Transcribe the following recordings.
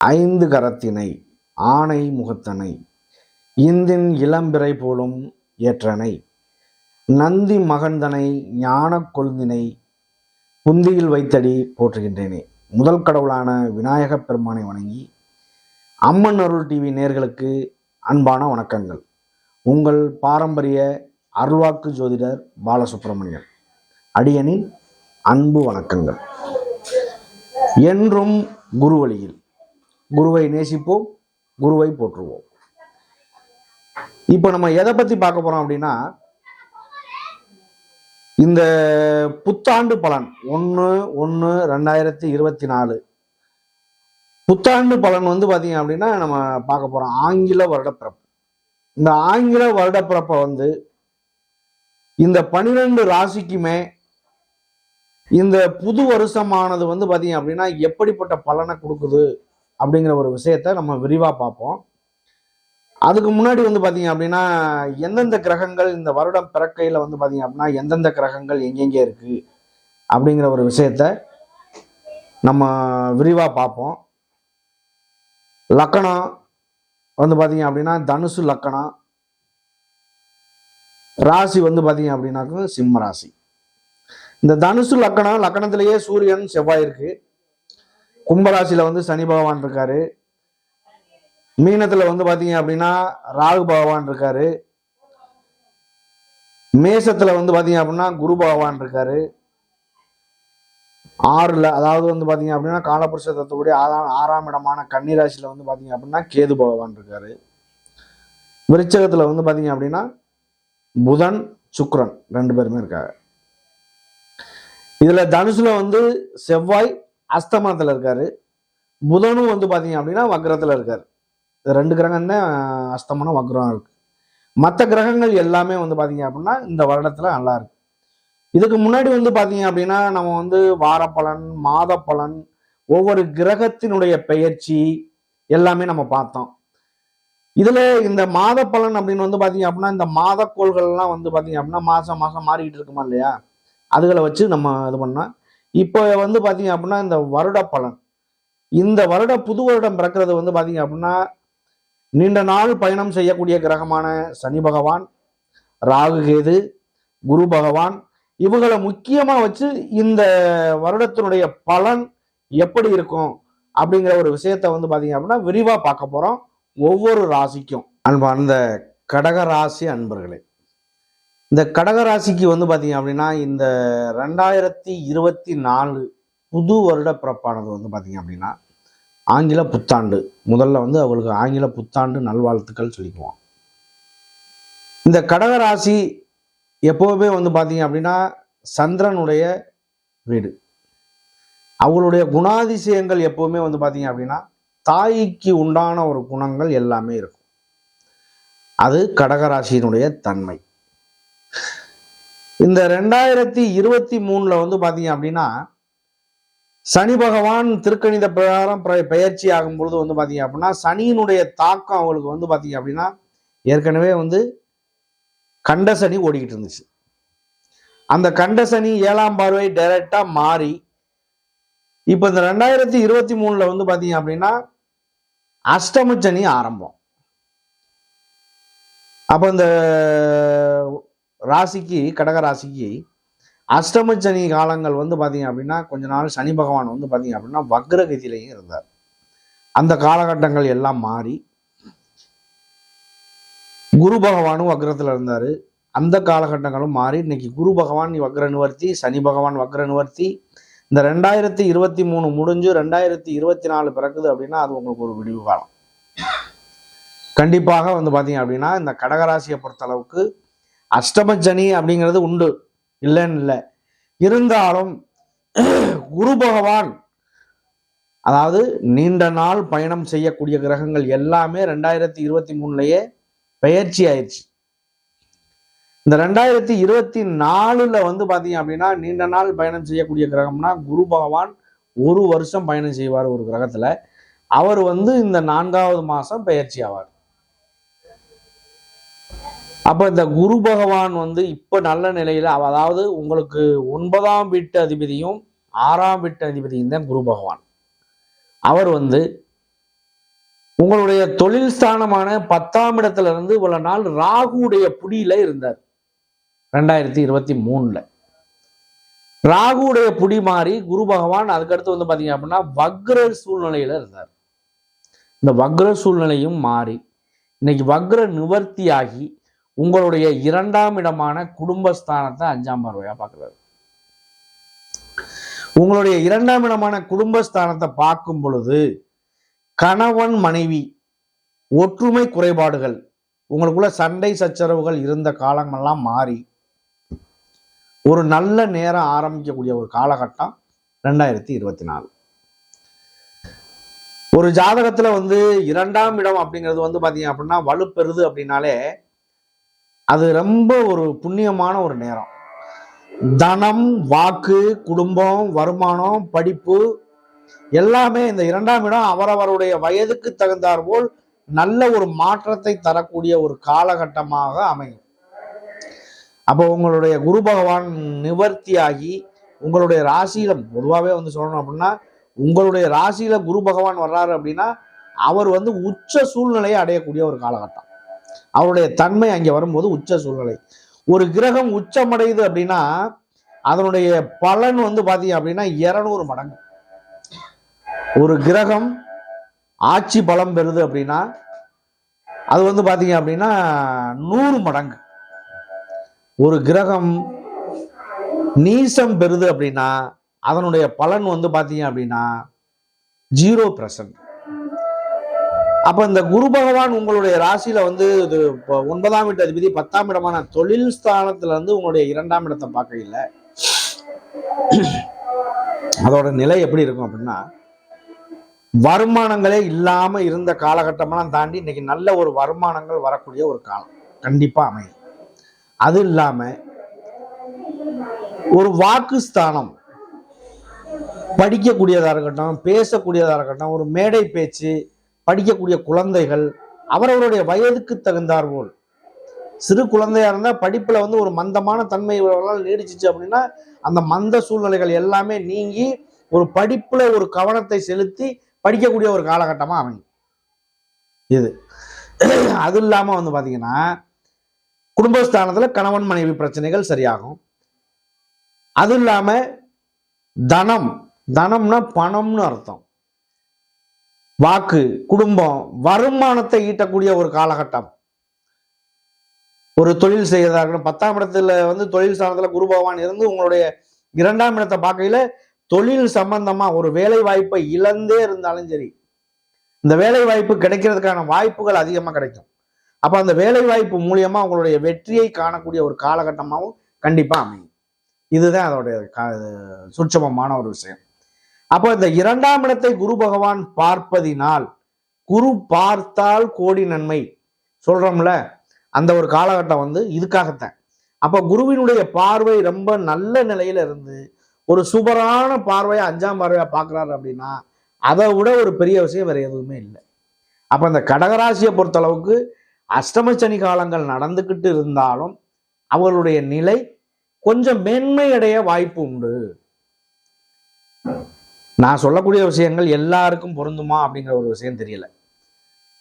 ஐந்து கரத்தினை ஆணை முகத்தனை இந்தின் இளம்பிறை போலும் ஏற்றனை நந்தி மகந்தனை ஞான கொழுந்தினை புந்தியில் வைத்தடி போற்றுகின்றேனே. முதல் கடவுளான விநாயகப் பெருமானை வணங்கி அம்மன் அருள் டிவி நேயர்களுக்கு அன்பான வணக்கங்கள். உங்கள் பாரம்பரிய அருள்வாக்கு ஜோதிடர் பாலசுப்ரமணியன். அடியனின் அன்பு வணக்கங்கள். என்றும் குருவழியில் குருவை நேசிப்போம், குருவை போற்றுவோம். இப்போ நம்ம எதை பற்றி பார்க்க போகிறோம் அப்படின்னா, இந்த புத்தாண்டு பலன் 1/1/2024 புத்தாண்டு பலன் பார்த்தீங்க அப்படின்னா நம்ம பார்க்க போகிறோம் ஆங்கில வருடப்பிறப்பு. இந்த ஆங்கில வருடப்பிறப்பை இந்த 12 ராசிக்குமே இந்த புது வருஷமானது பார்த்தீங்க அப்படின்னா எப்படிப்பட்ட பலனை கொடுக்குது அப்படிங்கிற ஒரு விஷயத்த நம்ம விரிவாக பார்ப்போம். அதுக்கு முன்னாடி பார்த்தீங்க அப்படின்னா எந்தெந்த கிரகங்கள் இந்த வருடம் பிறக்கையில் பார்த்தீங்க அப்படின்னா எந்தெந்த கிரகங்கள் எங்கெங்கே இருக்குது அப்படிங்கிற ஒரு விஷயத்த நம்ம விரிவாக பார்ப்போம். லக்கணம் பார்த்தீங்க அப்படின்னா தனுசு லக்கணம். ராசி பார்த்தீங்க அப்படின்னாக்க சிம்ம ராசி. இந்த தனுசு லக்கணத்திலேயே சூரியன் செவ்வாய் இருக்கு. கும்பராசியில் சனி பகவான் இருக்காரு. மீனத்தில் பார்த்தீங்க அப்படின்னா ராகு பகவான் இருக்காரு. மேசத்தில் பார்த்தீங்க அப்படின்னா குரு பகவான் இருக்காரு. 6ல் அதாவது பார்த்தீங்க அப்படின்னா காலபுருஷ தத்துவக்கூடிய 6ஆம் இடமான கன்னிராசியில் பார்த்தீங்க அப்படின்னா கேது பகவான் இருக்காரு. விருச்சகத்தில் பார்த்தீங்க அப்படின்னா புதன் சுக்கிரன் 2 பேருமே இருக்காங்க. இதுல தனுசுல செவ்வாய் அஸ்தமனத்துல இருக்காரு. புதனும் பார்த்தீங்க அப்படின்னா வக்ரத்துல இருக்காரு. 2 கிரகம் தான் அஸ்தமனம் வக்ரம் இருக்கு. மற்ற கிரகங்கள் எல்லாமே பார்த்தீங்க அப்படின்னா இந்த வருடத்துல நல்லா இருக்கு. இதுக்கு முன்னாடி பார்த்தீங்க அப்படின்னா நம்ம வார பலன், மாத பலன், ஒவ்வொரு கிரகத்தினுடைய பெயர்ச்சி எல்லாமே நம்ம பார்த்தோம். இதுல இந்த மாத பலன் அப்படின்னு பார்த்தீங்க அப்படின்னா இந்த மாத கோள்கள்லாம் பார்த்தீங்க அப்படின்னா மாசம் மாசம் மாறிக்கிட்டு இருக்குமா இல்லையா, அதுகளை வச்சு நம்ம இது பண்ணோம். இப்போ பார்த்தீங்க அப்படின்னா இந்த வருட பலன், இந்த வருட புது வருடம் பிறக்கிறது பார்த்தீங்க அப்படின்னா நீண்ட நாள் பயணம் செய்யக்கூடிய கிரகமான சனி பகவான், ராகு கேது, குரு பகவான் இவங்களை முக்கியமா வச்சு இந்த வருடத்தினுடைய பலன் எப்படி இருக்கும் அப்படிங்கிற ஒரு விஷயத்த பார்த்தீங்க அப்படின்னா விரிவா பார்க்க போறோம். ஒவ்வொரு ராசிக்கும் அன்பார்ந்த கடக ராசி அன்பர்களே, இந்த கடகராசிக்கு பார்த்தீங்க அப்படின்னா இந்த 2024 புது வருட பிறப்பானது பார்த்தீங்க அப்படின்னா ஆங்கில புத்தாண்டு. முதல்ல அவங்களுக்கு ஆங்கில புத்தாண்டு நல்வாழ்த்துக்கள் சொல்லிக்குவோம். இந்த கடகராசி எப்போவுமே பார்த்தீங்க அப்படின்னா சந்திரனுடைய வீடு. அவங்களுடைய குணாதிசயங்கள் எப்பவுமே பார்த்தீங்க அப்படின்னா தாய்க்கு உண்டான ஒரு குணங்கள் எல்லாமே இருக்கும். அது கடகராசியினுடைய தன்மை. இந்த 2023 பார்த்தீங்க அப்படின்னா சனி பகவான் திருக்கணித பிரகாரம் பெயர்ச்சி ஆகும் பொழுது பார்த்தீங்க அப்படின்னா சனியினுடைய தாக்கம் அவங்களுக்கு பார்த்தீங்க அப்படின்னா ஏற்கனவே கண்ட சனி ஓடிக்கிட்டு இருந்துச்சு. அந்த கண்ட சனி 7ஆம் பார்வை டைரக்டா மாறி இப்ப இந்த 2023 பார்த்தீங்க அப்படின்னா அஷ்டம சனி ஆரம்பம். அப்ப இந்த ராசிக்கு கடக ராசிக்கு அஷ்டம சனி காலங்கள் பார்த்தீங்க அப்படின்னா கொஞ்ச நாள் சனி பகவான் பார்த்தீங்க அப்படின்னா வக்ரகதியிலையும் இருந்தார். அந்த காலகட்டங்கள் எல்லாம் மாறி குரு பகவானும் வக்ரத்துல இருந்தாரு. அந்த காலகட்டங்களும் மாறி இன்னைக்கு குரு பகவான் வக்ர நிவர்த்தி, சனி பகவான் வக்ர நிவர்த்தி. இந்த 2023 முடிஞ்சு 2024 பிறக்குது அப்படின்னா அது உங்களுக்கு ஒரு விடிவு காலம். கண்டிப்பாக பார்த்தீங்க அப்படின்னா இந்த கடகராசியை பொறுத்த அளவுக்கு அஷ்டம சனி அப்படிங்கிறது உண்டு, இல்லைன்னு இல்லை. இருந்தாலும் குரு பகவான் அதாவது நீண்ட நாள் பயணம் செய்யக்கூடிய கிரகங்கள் எல்லாமே 2023 பெயர்ச்சி ஆயிடுச்சு. இந்த 2024 பார்த்தீங்க அப்படின்னா நீண்ட நாள் பயணம் செய்யக்கூடிய கிரகம்னா குரு பகவான் 1 வருஷம் பயணம் செய்வார் ஒரு கிரகத்துல. அவர் இந்த 4வது மாசம் பெயர்ச்சி ஆவார். அப்ப இந்த குரு பகவான் இப்ப நல்ல நிலையில, அதாவது உங்களுக்கு 9ஆம் வீட்டு அதிபதியும் 6ஆம் வீட்டு அதிபதியும் தான் குரு பகவான். அவர் உங்களுடைய தொழில் ஸ்தானமான 10ஆம் இடத்துல இருந்து இவ்வளவு நாள் ராகுடைய புடியில இருந்தார். 2023 ராகுடைய புடி மாறி குரு பகவான் அதுக்கடுத்து வந்து பாத்தீங்க அப்படின்னா வக்ர சூழ்நிலையில இருந்தார். இந்த வக்ர சூழ்நிலையும் மாறி இன்னைக்கு வக்ர நிவர்த்தியாகி உங்களுடைய 2ஆம் இடமான குடும்பஸ்தானத்தை 5ஆம் பார்வையா பார்க்கிறார். உங்களுடைய 2ஆம் இடமான குடும்பஸ்தானத்தை பார்க்கும் பொழுது கணவன் மனைவி ஒற்றுமை குறைபாடுகள், உங்களுக்குள்ள சண்டை சச்சரவுகள் இருந்த காலங்கள்லாம் மாறி ஒரு நல்ல நேரம் ஆரம்பிக்கக்கூடிய ஒரு காலகட்டம் 2024. ஒரு ஜாதகத்துல வந்து 2ஆம் இடம் அப்படிங்கிறது வந்து பாத்தீங்க அப்படின்னா வலுப்பெறுது அப்படின்னாலே அது ரொம்ப ஒரு புண்ணியமான ஒரு நேரம். தனம், வாக்கு, குடும்பம், வருமானம், படிப்பு எல்லாமே இந்த 2ஆம் இடம் அவரவருடைய வயதுக்கு தகுந்தாற் போல் நல்ல ஒரு மாற்றத்தை தரக்கூடிய ஒரு காலகட்டமாக அமையும். அப்போ உங்களுடைய குரு பகவான் நிவர்த்தியாகி உங்களுடைய ராசியில பொதுவாகவே வந்து சொல்லணும் அப்படின்னா உங்களுடைய ராசியில குரு பகவான் வர்றாரு அப்படின்னா அவர் வந்து உச்ச சூழ்நிலையை அடையக்கூடிய ஒரு காலகட்டம். அவருடைய தன்மை அங்கே வரும்போது உச்ச சூழ்நிலை. ஒரு கிரகம் உச்சமடையுது அப்படின்னா அதனுடைய பலன் வந்து பாத்தீங்க அப்படின்னா 200 மடங்கு. ஒரு கிரகம் ஆட்சி பலம் பெறுது அப்படின்னா அது வந்து பாத்தீங்க அப்படின்னா 100 மடங்கு. ஒரு கிரகம் நீசம் பெறுது அப்படின்னா அதனுடைய பலன் வந்து பாத்தீங்க அப்படின்னா 0%. அப்ப இந்த குரு பகவான் உங்களுடைய ராசியில வந்து 9ஆம் வீட்டு அதிபதி 10ஆம் இடமான தொழில் ஸ்தானத்துல இருந்து உங்களுடைய 2ஆம் இடத்தை பார்க்கல. அதோட நிலை எப்படி இருக்கும் அப்படின்னா வருமானங்களே இல்லாம இருந்த காலகட்டமெல்லாம் தாண்டி இன்னைக்கு நல்ல ஒரு வருமானங்கள் வரக்கூடிய ஒரு காலம் கண்டிப்பா அமையும். அது இல்லாம ஒரு வாக்கு ஸ்தானம், படிக்கக்கூடியதா இருக்கட்டும், பேசக்கூடியதா இருக்கட்டும், ஒரு மேடை பேச்சு, படிக்கக்கூடிய குழந்தைகள் அவரவருடைய வயதுக்கு தகுந்தார் போல். சிறு குழந்தையா இருந்தா படிப்புல வந்து ஒரு மந்தமான தன்மை நீடிச்சிச்சு அப்படின்னா அந்த மந்த சூழ்நிலைகள் எல்லாமே நீங்கி ஒரு படிப்புல ஒரு கவனத்தை செலுத்தி படிக்கக்கூடிய ஒரு காலகட்டமா அமையும் இது. அது இல்லாம வந்து பாத்தீங்கன்னா குடும்பஸ்தானத்துல கணவன் மனைவி பிரச்சனைகள் சரியாகும். அது இல்லாம தனம்னா பணம்னு அர்த்தம். வாக்கு, குடும்பம், வருமானத்தை ஈட்டக்கூடிய ஒரு காலகட்டம். ஒரு தொழில் செய்யறதா இருக்கணும். 10ஆம் இடத்துல வந்து தொழில் ஸ்தானத்துல குரு பகவான் இருந்து உங்களுடைய 2ஆம் இடத்தை பார்க்கையில தொழில் சம்பந்தமா ஒரு வேலை வாய்ப்பை இழந்தே இருந்தாலும் சரி இந்த வேலை வாய்ப்பு கிடைக்கிறதுக்கான வாய்ப்புகள் அதிகமா கிடைக்கும். அப்ப அந்த வேலை வாய்ப்பு மூலியமா உங்களுடைய வெற்றியை காணக்கூடிய ஒரு காலகட்டமாகவும் கண்டிப்பா அமையும். இதுதான் அதோடைய சுட்சமமான ஒரு விஷயம். அப்போ இந்த 2ஆம் இடத்தை குரு பகவான் பார்ப்பதினால் குரு பார்த்தால் கோடி நன்மை சொல்றோம்ல, அந்த ஒரு காலகட்டம் வந்து இதுக்காகத்தான். அப்ப குருவினுடைய பார்வை ரொம்ப நல்ல நிலையில இருந்து ஒரு சூப்பரான பார்வையா 5ஆம் பார்வையா பார்க்கிறாரு அப்படின்னா அதை விட ஒரு பெரிய விஷயம் வேற எதுவுமே இல்லை. அப்ப இந்த கடகராசியை பொறுத்த அளவுக்கு அஷ்டமச்சனி காலங்கள் நடந்துகிட்டு இருந்தாலும் அவர்களுடைய நிலை கொஞ்சம் மேன்மையடைய வாய்ப்பு உண்டு. நான் சொல்லக்கூடிய விஷயங்கள் எல்லாருக்கும் பொருந்துமா அப்படிங்கிற ஒரு விஷயம் தெரியல.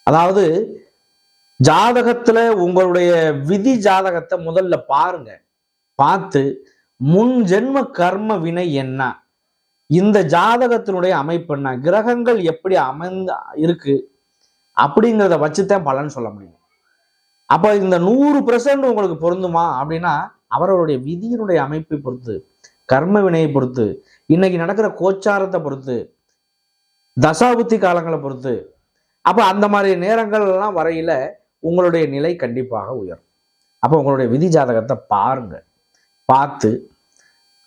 அதாவது ஜாதகத்துல உங்களுடைய விதி ஜாதகத்தை முதல்ல பாருங்க. பார்த்து முன் ஜென்ம கர்ம வினை என்ன, இந்த ஜாதகத்தினுடைய அமைப்பு என்ன, கிரகங்கள் எப்படி அமைந்து இருக்கு அப்படிங்கிறத வச்சுதான் பலன் சொல்ல முடியும். அப்ப இந்த 100% உங்களுக்கு பொருந்துமா அப்படின்னா அவர்களுடைய விதியினுடைய அமைப்பை பொறுத்து, கர்ம வினையை பொறுத்து, இன்னைக்கு நடக்கிற கோச்சாரத்தை பொறுத்து, தசாபுத்தி காலங்களை பொறுத்து, அப்ப அந்த மாதிரி நேரங்கள் எல்லாம் வரையில உங்களுடைய நிலை கண்டிப்பாக உயரும். அப்ப உங்களுடைய விதி ஜாதகத்தை பாருங்க. பார்த்து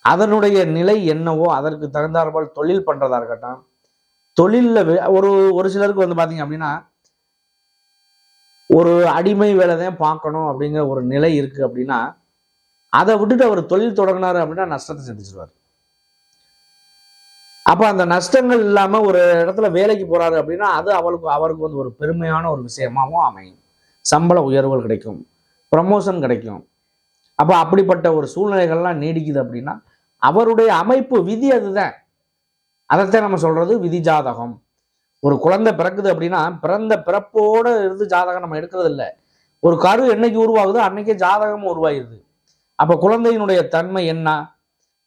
அதனுடைய நிலை என்னவோ அதற்கு தகுந்தாற்போல் தொழில் பண்றதா இருக்கட்டும், தொழில்ல ஒரு சிலருக்கு வந்து பாத்தீங்க அப்படின்னா ஒரு அடிமை வேலை தான் பார்க்கணும் அப்படிங்கிற ஒரு நிலை இருக்கு அப்படின்னா அதை விட்டுட்டு அவர் தொழில் தொடங்கினாரு அப்படின்னா நஷ்டத்தை சந்திச்சிருவார். அப்ப அந்த நஷ்டங்கள் இல்லாம ஒரு இடத்துல வேலைக்கு போறாரு அப்படின்னா அது அவருக்கு வந்து ஒரு பெருமையான ஒரு விஷயமாவும் அமையும். சம்பள உயர்வுகள் கிடைக்கும், ப்ரமோஷன் கிடைக்கும். அப்ப அப்படிப்பட்ட ஒரு சூழ்நிலைகள்லாம் நீடிக்குது அப்படின்னா அவருடைய அமைப்பு விதி அதுதான். அதைத்தான் நம்ம சொல்றது விதி ஜாதகம். ஒரு குழந்தை பிறக்குது அப்படின்னா பிறந்த பிறப்போட இருந்து ஜாதகம் நம்ம எடுக்கிறது இல்லை. ஒரு கரு என்னைக்கு உருவாகுதோ அன்னைக்கே ஜாதகமும் உருவாயிருது. அப்ப குழந்தையினுடைய தன்மை என்ன?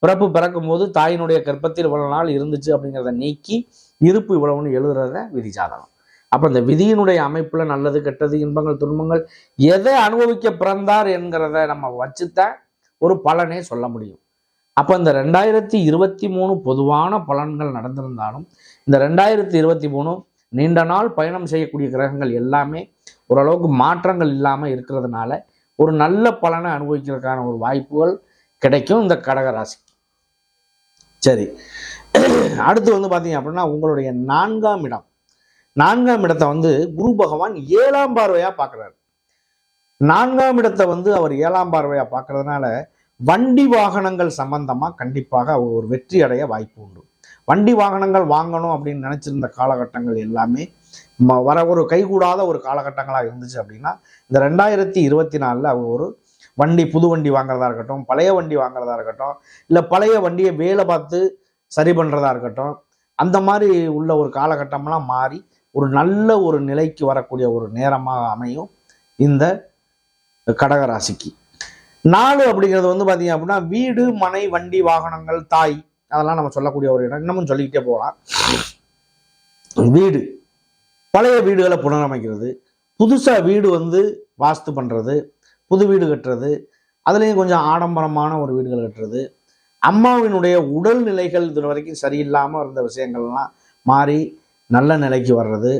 பிறக்கும் போது தாயினுடைய கர்ப்பத்தில் இவ்வளவு நாள் இருந்துச்சு அப்படிங்கிறத நீக்கி இருப்பு இவ்வளவுன்னு எழுதுறத விதி ஜாதகம். அப்ப இந்த விதியினுடைய அமைப்புல நல்லது கெட்டது இன்பங்கள் துன்பங்கள் எதை அனுபவிக்க பிறந்தார் என்கிறத நம்ம வச்சுதான் ஒரு பலனே சொல்ல முடியும். அப்ப இந்த 2023 பொதுவான பலன்கள் நடந்திருந்தாலும் இந்த 2023 நீண்ட நாள் பயணம் செய்யக்கூடிய கிரகங்கள் எல்லாமே ஓரளவுக்கு மாற்றங்கள் இல்லாம இருக்கிறதுனால ஒரு நல்ல பலனை அனுபவிக்கிறதுக்கான ஒரு வாய்ப்புகள் கிடைக்கும் இந்த கடக ராசி. சரி, அடுத்து வந்து பாத்தீங்க அப்படின்னா உங்களுடைய 4ஆம் இடம். 4ஆம் இடத்தை வந்து குரு பகவான் 7ஆம் பார்வையா பார்க்கிறாரு. 4ஆம் இடத்தை வந்து அவர் 7ஆம் பார்வையா பார்க்கறதுனால வண்டி வாகனங்கள் சம்பந்தமா கண்டிப்பாக அவர் ஒரு வெற்றி அடைய வாய்ப்பு உண்டு. வண்டி வாகனங்கள் வாங்கணும் அப்படின்னு நினைச்சிருந்த காலகட்டங்கள் எல்லாமே வர ஒரு கைகூடாத ஒரு காலகட்டங்களாக இருந்துச்சு அப்படின்னா இந்த 2024 அவர் ஒரு புது வண்டி வாங்குறதா இருக்கட்டும், பழைய வண்டி வாங்குறதா இருக்கட்டும், இல்லை பழைய வண்டியை வேலை பார்த்து சரி பண்றதா இருக்கட்டும், அந்த மாதிரி உள்ள ஒரு காலகட்டம்லாம் மாறி ஒரு நல்ல ஒரு நிலைக்கு வரக்கூடிய ஒரு நேரமாக அமையும் இந்த கடகராசிக்கு. 4 அப்படிங்கிறது வந்து பார்த்தீங்க அப்படின்னா வீடு மனை வண்டி வாகனங்கள் தாய் அதெல்லாம் நம்ம சொல்லக்கூடிய ஒரு இடம். இன்னமும் சொல்லிக்கிட்டே போகலாம். வீடு, பழைய வீடுகளை புனரமைக்கிறது, புதுசாக வீடு வந்து வாஸ்து பண்ணுறது, புது வீடு கட்டுறது, அதுலேயும் கொஞ்சம் ஆடம்பரமான ஒரு வீடுகள் கட்டுறது, அம்மாவினுடைய உடல்நிலைகள் இது வரைக்கும் சரியில்லாமல் இருந்த விஷயங்கள்லாம் மாறி நல்ல நிலைக்கு வர்றது,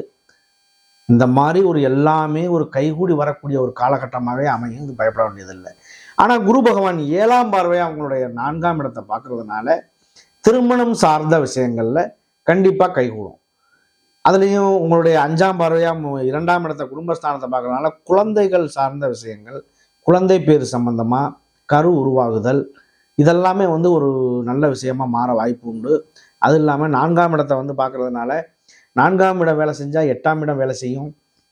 இந்த மாதிரி ஒரு எல்லாமே ஒரு கைகூடி வரக்கூடிய ஒரு காலகட்டமாகவே அமையும். இது பயப்பட வேண்டியதில்லை. ஆனால் குரு பகவான் 7ஆம் பார்வையை அவங்களுடைய 4ஆம் இடத்தை பார்க்கறதுனால திருமணம் சார்ந்த விஷயங்கள்ல கண்டிப்பாக கைகூடும். அதுலேயும் உங்களுடைய 5ஆம் பார்வையா 2ஆம் இடத்தை குடும்பஸ்தானத்தை பார்க்கறதுனால குழந்தைகள் சார்ந்த விஷயங்கள், குழந்தை பேர் சம்பந்தமா கரு உருவாகுதல், இதெல்லாமே வந்து ஒரு நல்ல விஷயமா மாற வாய்ப்பு உண்டு. அது இல்லாமல் 4ஆம் இடத்தை வந்து பார்க்கறதுனால 4ஆம் இடம் வேலை செஞ்சால் 8ஆம் இடம் வேலை செய்யும்,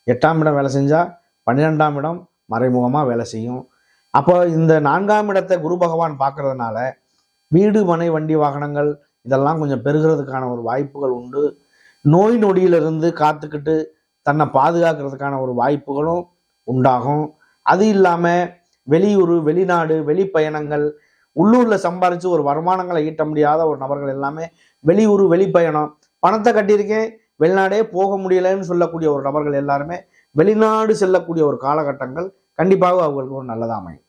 8ஆம் இடம் வேலை செஞ்சால் 12ஆம் இடம் மறைமுகமாக வேலை செய்யும். அப்போ இந்த 4ஆம் இடத்தை குரு பகவான் பார்க்கறதுனால வீடு மனை வண்டி வாகனங்கள் இதெல்லாம் கொஞ்சம் பெருகிறதுக்கான ஒரு வாய்ப்புகள் உண்டு. நோய் நொடியிலிருந்து காத்துக்கிட்டு தன்னை பாதுகாக்கிறதுக்கான ஒரு வாய்ப்புகளும் உண்டாகும். அது இல்லாமல் வெளியூர் வெளிநாடு வெளிப்பயணங்கள், உள்ளூரில் சம்பாரித்து ஒரு வருமானங்களை ஈட்ட முடியாத ஒரு நபர்கள் எல்லாமே வெளியூர் வெளிப்பயணம், பணத்தை கட்டியிருக்கேன் வெளிநாடே போக முடியலைன்னு சொல்லக்கூடிய ஒரு நபர்கள் எல்லாருமே வெளிநாடு செல்லக்கூடிய ஒரு காலகட்டங்கள் கண்டிப்பாக அவங்களுக்கு ஒரு நல்லதாக அமையும்.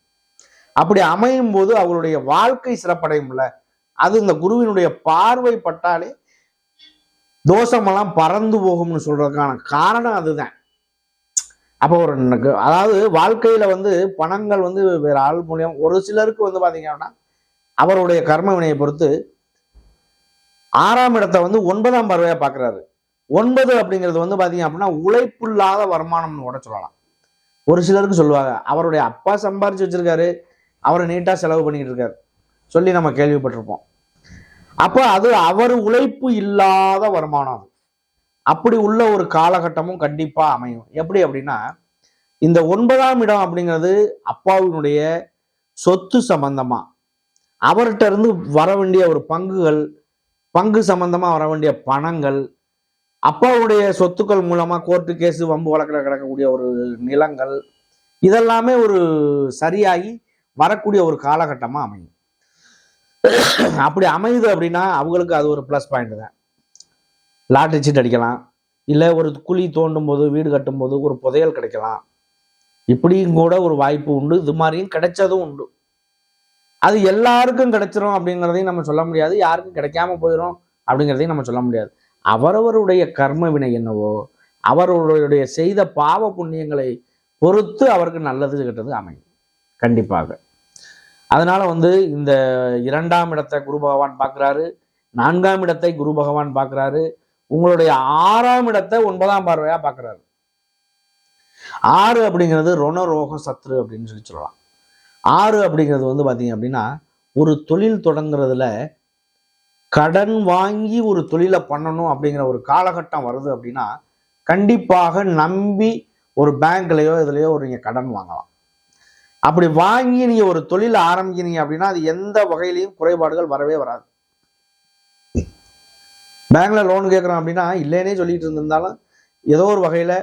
அப்படி அமையும் போது அவருடைய வாழ்க்கை சிறப்படையும்ல, அது இந்த குருவினுடைய பார்வை பட்டாலே தோஷமெல்லாம் பறந்து போகும்னு சொல்றதுக்கான காரணம் அதுதான். அப்போ ஒரு அதாவது வாழ்க்கையில வந்து பணங்கள் வந்து வேற ஆள் மூலியம் ஒரு சிலருக்கு வந்து பாத்தீங்கன்னா அவருடைய கர்ம வினையை பொறுத்து 6ஆம் இடத்தை வந்து 9ஆம் பார்வையா பார்க்கிறாரு. 9 அப்படிங்கிறது வந்து பாத்தீங்க அப்படின்னா உழைப்பில்லாத வருமானம்னு கூட சொல்லலாம். ஒரு சிலருக்கு சொல்லுவாங்க அவருடைய அப்பா சம்பாரிச்சு வச்சிருக்காரு, அவரை நீட்டா செலவு பண்ணிக்கிட்டு இருக்காரு சொல்லி நம்ம கேள்விப்பட்டிருப்போம். அப்போ அது அவர் உழைப்பு இல்லாத வருமானம். அப்படி உள்ள ஒரு காலகட்டமும் கண்டிப்பா அமையும். எப்படி அப்படின்னா இந்த 9ஆம் இடம் அப்படிங்கிறது அப்பாவினுடைய சொத்து சம்பந்தமா அவர்கிட்ட இருந்து வர வேண்டிய ஒரு பங்கு சம்பந்தமா வர வேண்டிய பணங்கள், அப்பாவுடைய சொத்துக்கள் மூலமா கோர்ட்டு கேஸு வம்பு வழக்கில் கிடக்கக்கூடிய ஒரு நிலங்கள், இதெல்லாமே ஒரு சரியாகி வரக்கூடிய ஒரு காலகட்டமா அமையும். அப்படி அமையுது அப்படின்னா அவங்களுக்கு அது ஒரு ப்ளஸ் பாயிண்ட் தான். லாட்டரி சீட் அடிக்கலாம், இல்லை ஒரு குழி தோண்டும் போது வீடு கட்டும் போது ஒரு புதையல் கிடைக்கலாம், இப்படியும் கூட ஒரு வாய்ப்பு உண்டு. இது மாதிரியும் கிடைச்சதும் உண்டு. அது எல்லாருக்கும் கிடைச்சிரும் அப்படிங்கிறதையும் நம்ம சொல்ல முடியாது, யாருக்கும் கிடைக்காம போயிடும் அப்படிங்கிறதையும் நம்ம சொல்ல முடியாது. அவரவருடைய கர்ம வினை என்னவோ அவர்களுடைய செய்த பாவ புண்ணியங்களை பொறுத்து அவருக்கு நல்லது கெட்டது அமையும் கண்டிப்பாக. அதனால வந்து இந்த 2ஆம் இடத்தை குரு பகவான் பார்க்கிறாரு, 4ஆம் இடத்தை குரு பகவான் பார்க்கிறாரு, உங்களுடைய 6ஆம் இடத்தை 9ஆம் பார்வையா பார்க்கிறாரு. 6 அப்படிங்கிறது ரோக சத்ரு அப்படின்னு சொல்லலாம். 6 அப்படிங்கிறது வந்து பாத்தீங்க அப்படின்னா ஒரு தொழில் தொடங்குறதுல கடன் வாங்கி ஒரு தொழிலை பண்ணணும் அப்படிங்கிற ஒரு காலகட்டம் வருது அப்படின்னா கண்டிப்பாக நம்பி ஒரு பேங்க்லயோ இதுலயோ ஒரு நீங்க கடன் வாங்கலாம். அப்படி வாங்கி நீங்க ஒரு தொழில் ஆரம்பிக்கிறீங்க அப்படின்னா அது எந்த வகையிலையும் குறைபாடுகள் வரவே வராது. பேங்க்ல லோன் கேட்குறோம் அப்படின்னா இல்லைன்னே சொல்லிட்டு இருந்திருந்தாலும் ஏதோ ஒரு வகையில்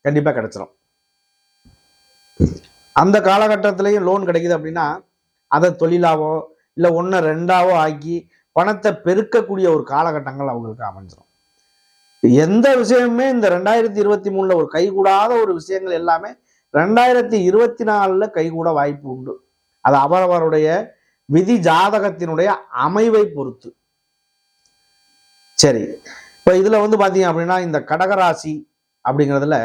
கண்டிப்பாக கிடைச்சிடும். அந்த காலகட்டத்திலையும் லோன் கிடைக்குது அப்படின்னா அதை தொழிலாவோ இல்லை ஒன்று ரெண்டாவோ ஆக்கி பணத்தை பெருக்கக்கூடிய ஒரு காலகட்டங்கள் அவங்களுக்கு அமைஞ்சிடும். எந்த விஷயமுமே இந்த 2023 ஒரு கைகூடாத ஒரு விஷயங்கள் எல்லாமே 2024 கைகூட வாய்ப்பு உண்டு. அது அவரவருடைய விதி ஜாதகத்தினுடைய அமைவை பொறுத்து. சரி, இப்போ இதுல பாத்தீங்க அப்படின்னா இந்த கடகராசி அப்படிங்கிறதுல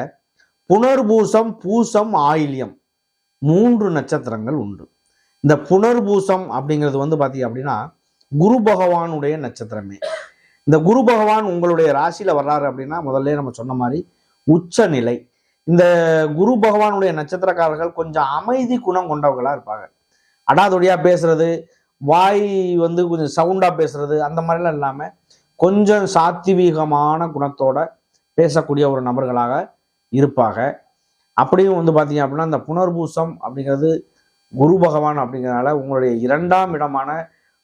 புனர்பூசம், பூசம், ஆயில்யம் 3 நட்சத்திரங்கள் உண்டு. இந்த புனர்பூசம் அப்படிங்கிறது பாத்தீங்க அப்படின்னா குரு பகவானுடைய நட்சத்திரமே. இந்த குரு பகவான் உங்களுடைய ராசியில வர்றாரு அப்படின்னா முதல்ல நம்ம சொன்ன மாதிரி உச்ச நிலை. இந்த குரு பகவானுடைய நட்சத்திரக்காரர்கள் கொஞ்சம் அமைதி குணம் கொண்டவர்களா இருப்பாங்க. அடாதொடியா பேசுறது, வாய் கொஞ்சம் சவுண்டா பேசுறது, அந்த மாதிரிலாம் இல்லாம கொஞ்சம் சாத்வீகமான குணத்தோட பேசக்கூடிய ஒரு நபர்களாக இருப்பாங்க. அப்படியும் பார்த்தீங்க அப்படின்னா இந்த புனர்பூசம் அப்படிங்கிறது குரு பகவான் அப்படிங்கிறதுனால உங்களுடைய 2ஆம் இடமான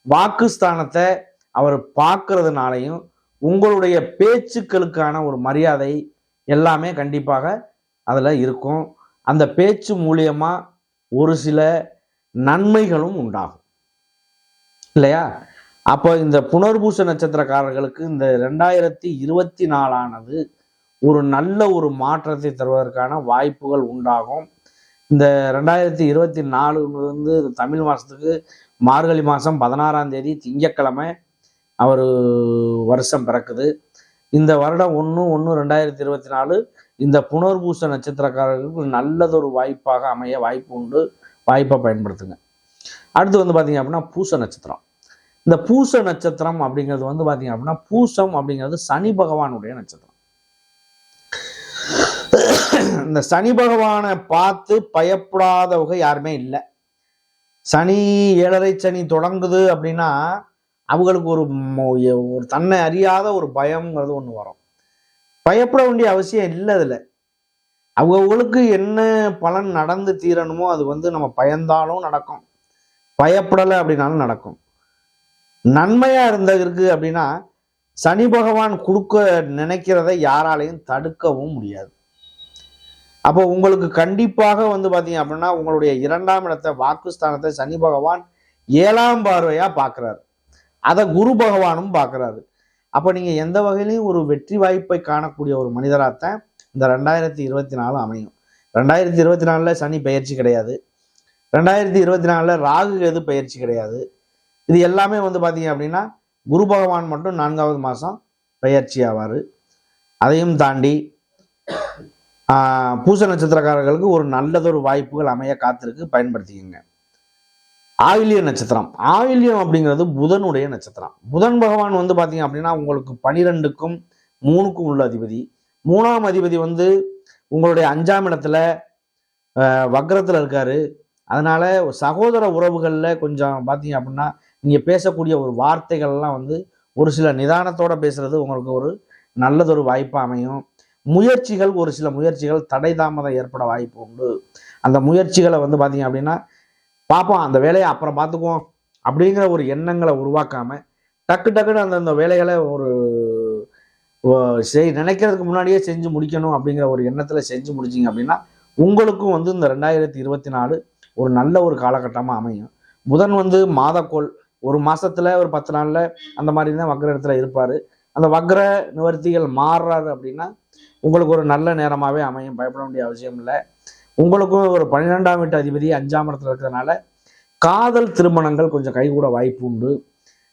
வாக்குஸ்தானத்தை அவர் பார்க்கறதுனாலையும் உங்களுடைய பேச்சுக்களுக்கான ஒரு மரியாதை எல்லாமே கண்டிப்பாக அதில் இருக்கும். அந்த பேச்சு மூலியமா ஒரு சில நன்மைகளும் உண்டாகும் இல்லையா? அப்போ இந்த புனர்பூச நட்சத்திரக்காரர்களுக்கு இந்த 2024 ஒரு நல்ல ஒரு மாற்றத்தை தருவதற்கான வாய்ப்புகள் உண்டாகும். இந்த 2024 தமிழ் மாதத்துக்கு மார்கழி மாதம் 16ஆம் தேதி திங்கட்கிழமை அவர் வருஷம் பிறக்குது. இந்த வருடம் 1/1/2024 இந்த புனர்பூச நட்சத்திரக்காரர்களுக்கு நல்லதொரு வாய்ப்பாக அமைய வாய்ப்பு உண்டு. வாய்ப்பை பயன்படுத்துங்க. அடுத்து பார்த்தீங்க அப்படின்னா பூச நட்சத்திரம். இந்த பூச நட்சத்திரம் அப்படிங்கிறது பார்த்தீங்க அப்படின்னா பூசம் அப்படிங்கிறது சனி பகவானுடைய நட்சத்திரம். இந்த சனி பகவானை பார்த்து பயப்படாதவங்க யாருமே இல்லை. சனி 7.5 சனி தொடங்குது அப்படின்னா அவங்களுக்கு ஒரு தன்னை அறியாத ஒரு பயம்ங்கிறது ஒன்று வரும். பயப்பட வேண்டிய அவசியம் இல்லை. அதில் அவங்களுக்கு என்ன பலன் நடந்து தீரணுமோ அது நம்ம பயந்தாலும் நடக்கும், பயப்படலை அப்படின்னாலும் நடக்கும். நன்மையா இருந்ததற்கு அப்படின்னா சனி பகவான் கொடுக்க நினைக்கிறத யாராலையும் தடுக்கவும் முடியாது. அப்போ உங்களுக்கு கண்டிப்பாக பார்த்தீங்க அப்படின்னா உங்களுடைய 2ஆம் இடத்தை வாக்குஸ்தானத்தை சனி பகவான் 7ஆம் பார்வையா பார்க்கிறாரு. அதை குரு பகவானும் பார்க்கிறாரு. அப்போ நீங்க எந்த வகையிலையும் ஒரு வெற்றி வாய்ப்பை காணக்கூடிய ஒரு மனிதராகத்தான் இந்த 2024 அமையும். 2024 சனி பயிற்சி கிடையாது. 2024 ராகு கேது பயிற்சி கிடையாது. இது எல்லாமே பார்த்தீங்க அப்படின்னா குரு பகவான் மட்டும் 4ஆவது மாதம் பயிற்சி ஆவார். அதையும் தாண்டி பூச நட்சத்திரக்காரர்களுக்கு ஒரு நல்லதொரு வாய்ப்புகள் அமைய காத்திருக்கு, பயன்படுத்திக்கங்க. ஆயில்ய நட்சத்திரம். ஆயில்யம் அப்படிங்கிறது புதனுடைய நட்சத்திரம். புதன் பகவான் பார்த்தீங்க அப்படின்னா உங்களுக்கு 12க்கும் 3க்கும் உள்ள அதிபதி. 3ஆம் அதிபதி உங்களுடைய 5ஆம் இடத்துல வக்ரத்தில் இருக்காரு. அதனால சகோதர உறவுகளில் கொஞ்சம் பார்த்தீங்க அப்படின்னா நீங்கள் பேசக்கூடிய ஒரு வார்த்தைகள்லாம் ஒரு சில நிதானத்தோட பேசுறது உங்களுக்கு ஒரு நல்லதொரு வாய்ப்பாக அமையும். முயற்சிகள், ஒரு சில முயற்சிகள் தடை தாமதம் ஏற்பட வாய்ப்பு உண்டு. அந்த முயற்சிகளை பார்த்தீங்க அப்படின்னா பார்ப்போம், அந்த வேலையை அப்புறம் பார்த்துக்குவோம் அப்படிங்கிற ஒரு எண்ணங்களை உருவாக்காம டக்குன்னு அந்தந்த வேலைகளை ஒரு நினைக்கிறதுக்கு முன்னாடியே செஞ்சு முடிக்கணும் அப்படிங்கிற ஒரு எண்ணத்தில் செஞ்சு முடிச்சிங்க அப்படின்னா உங்களுக்கும் இந்த 2024 ஒரு நல்ல ஒரு காலகட்டமாக அமையும். புதன் மாதக்கோள், ஒரு மாசத்துல ஒரு 10 நாள்ல அந்த மாதிரி தான் வக்ர இடத்துல இருப்பார். அந்த வக்ர நிவர்த்திகள் மாறுறாரு அப்படின்னா உங்களுக்கு ஒரு நல்ல நேரமாகவே அமையும். பயப்பட வேண்டிய அவசியம் இல்லை. உங்களுக்கும் ஒரு 12ஆம் வீட்டு அதிபதி 5ஆம் இடத்துல இருக்கிறதுனால காதல் திருமணங்கள் கொஞ்சம் கைகூட வாய்ப்பு உண்டு.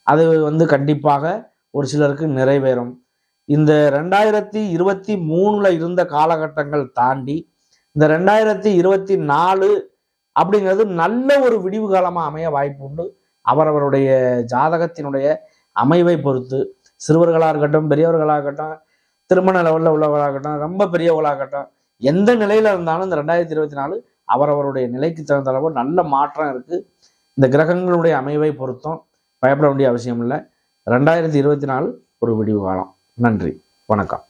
அது கண்டிப்பாக ஒரு சிலருக்கு நிறைவேறும். இந்த 2023 இருந்த காலகட்டங்கள் தாண்டி இந்த 2024 அப்படிங்கிறது நல்ல ஒரு விடிவு காலமாக அமைய வாய்ப்பு உண்டு. அவரவருடைய ஜாதகத்தினுடைய அமைவை பொறுத்து சிறுவர்களாக இருக்கட்டும், பெரியவர்களாக இருக்கட்டும், திருமண லெவலில் உள்ளவர்களாகட்டும், ரொம்ப பெரியவர்களாகட்டும், எந்த நிலையில இருந்தாலும் இந்த 2024 அவரவருடைய நிலைக்கு தகுந்த அளவு நல்ல மாற்றம் இருக்கு. இந்த கிரகங்களுடைய அமைவை பொறுத்தும் பயப்பட வேண்டிய அவசியம் இல்லை. 2024 ஒரு விடிவு காலம். நன்றி, வணக்கம்.